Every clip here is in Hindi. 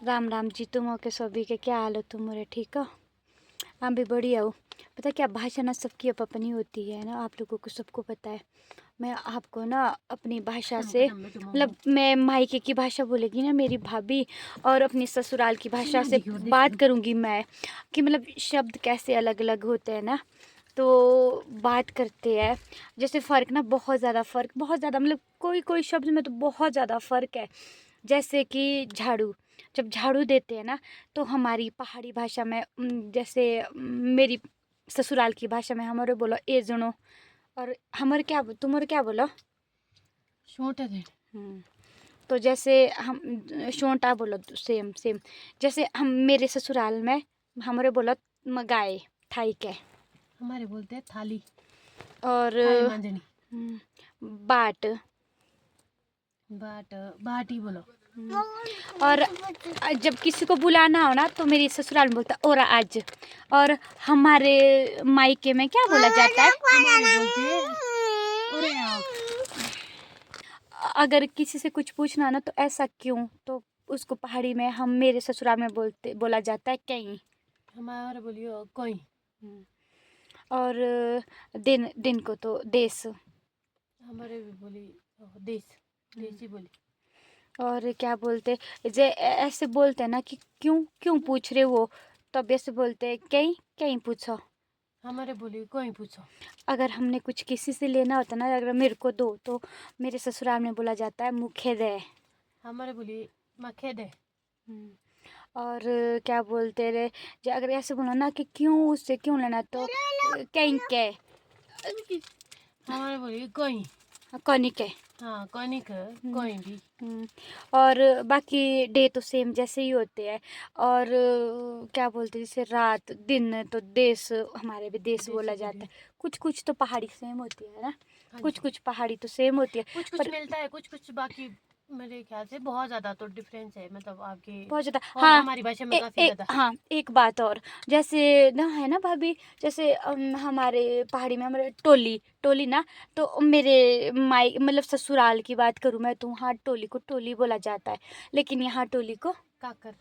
राम राम जी, तुम हो के सभी के क्या हाल हो? तुम हो ठीक हो? हाँ भी बढ़िया हो। पता क्या, भाषा ना सबकी अपनी होती है ना, आप लोगों को सबको पता है। मैं आपको ना अपनी भाषा से मतलब मैं मायके की भाषा बोलेगी ना मेरी भाभी, और अपनी ससुराल की भाषा से बात करूँगी मैं, कि मतलब शब्द कैसे अलग अलग होते हैं ना, तो बात करते हैं। जैसे फ़र्क ना, बहुत ज़्यादा फ़र्क, बहुत ज़्यादा मतलब कोई कोई शब्द में तो बहुत ज़्यादा फ़र्क है। जैसे कि झाड़ू, जब झाड़ू देते हैं ना, तो हमारी पहाड़ी भाषा में जैसे मेरी ससुराल की भाषा में हमारे बोलो ए जनो, और हमारे क्या तुम्हारे क्या बोलो? छोटे थे। तो जैसे हम शोंटा बोलो, सेम सेम। जैसे हम मेरे ससुराल में हमारे बोलो गाय थाई के, हमारे बोलते हैं थाली, और थाली मांजनी। बाट, बाटी बोलो। और जब किसी को बुलाना हो ना तो मेरी ससुराल में बोलता और आज। और हमारे मायके में क्या बोला जाता है? हमारे बोलते हैं अरे आओ। अगर किसी से कुछ पूछना ना तो ऐसा क्यों, तो उसको पहाड़ी में हम मेरे ससुराल में बोला जाता है कहीं। हमारे बोलियो कोई। और दिन दिन को तो देश। हमारे भी बोली देश, देसी बोली। और क्या बोलते, जे ऐसे बोलते हैं ना कि क्यों क्यों पूछ रहे हो, तब ऐसे बोलते हैं कहीं कहीं पूछो। हमारे बोली कोई पूछो। अगर हमने कुछ किसी से लेना होता ना, अगर मेरे को दो, तो मेरे ससुराल में बोला जाता है मुखे दे। हमारे बोली मखे दे। और क्या बोलते रहे, जो अगर ऐसे बोलो ना कि क्यों उससे क्यों लेना, तो कहीं के, हमारे बोली कोई। कौनी के। हाँ कोई कोई भी। और बाकी डे तो सेम जैसे ही होते हैं। और क्या बोलते हैं, जैसे रात दिन तो देश, हमारे भी देश बोला जाता है। कुछ कुछ तो पहाड़ी सेम होती है ना, कुछ कुछ पहाड़ी तो सेम होती है, कुछ कुछ मिलता है, कुछ कुछ बाकी मेरे ख्याल से बहुत ज्यादा तो डिफरेंस है, मतलब आपके बहुत ज़्यादा। और हाँ, हमारी भाषा में काफी ज्यादा। हाँ एक बात और, जैसे ना है ना भाभी, जैसे हमारे पहाड़ी में हमारे टोली टोली ना, तो मेरे माई मतलब ससुराल की बात करूँ मैं, तो वहाँ टोली को टोली बोला जाता है, लेकिन यहाँ टोली को काकर।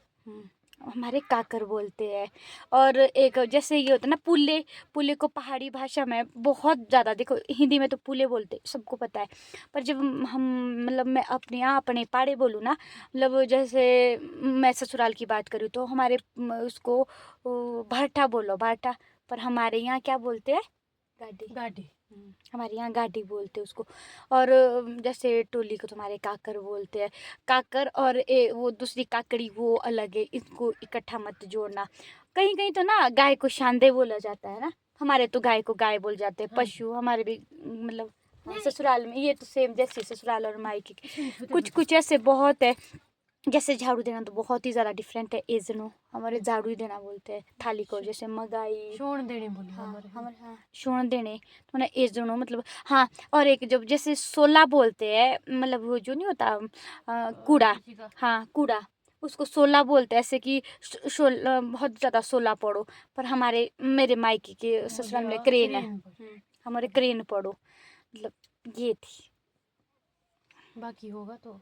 हमारे काकर बोलते हैं। और एक जैसे ये होता है ना पुले, पुले को पहाड़ी भाषा में बहुत ज़्यादा, देखो हिंदी में तो पुले बोलते सबको पता है, पर जब हम मतलब मैं अपने यहाँ अपने पाड़े बोलूँ ना, मतलब जैसे मैं ससुराल की बात करूँ तो हमारे उसको भरटा बोलो, भरटा, पर हमारे यहाँ क्या बोलते हैं? गाड़ी। गाड़ी। हमारे यहाँ गाड़ी बोलते हैं उसको। और जैसे टोली को तुम्हारे काकर बोलते हैं, काकर, और वो दूसरी काकड़ी वो अलग है, इसको इकट्ठा मत जोड़ना। कहीं कहीं तो ना गाय को शांदे बोला जाता है ना, हमारे तो गाय को गाय बोल जाते हैं। हाँ पशु हमारे भी मतलब ससुराल में ये तो सेम, जैसे ससुराल और मायके के कुछ कुछ ऐसे बहुत है। जैसे झाड़ू देना तो बहुत ही ज़्यादा डिफरेंट है। एजनो हमारे झाड़ू ही देना बोलते हैं थाली को, जैसे मगाई। छोड़ देने बोली हाँ हमारे। हमारे, हाँ शोण देने तो ना एजनो मतलब। हाँ, और एक जब जैसे सोला बोलते हैं, मतलब वो जो नहीं होता कूड़ा, किसी का हाँ कूड़ा, उसको सोला बोलते हैं, ऐसे कि बहुत ज़्यादा सोला पड़ो। पर हमारे मेरे मायके के ससुराल में क्रेन है। क्रेन हमारे क्रेन पड़ो, मतलब ये थी। बाकी होगा तो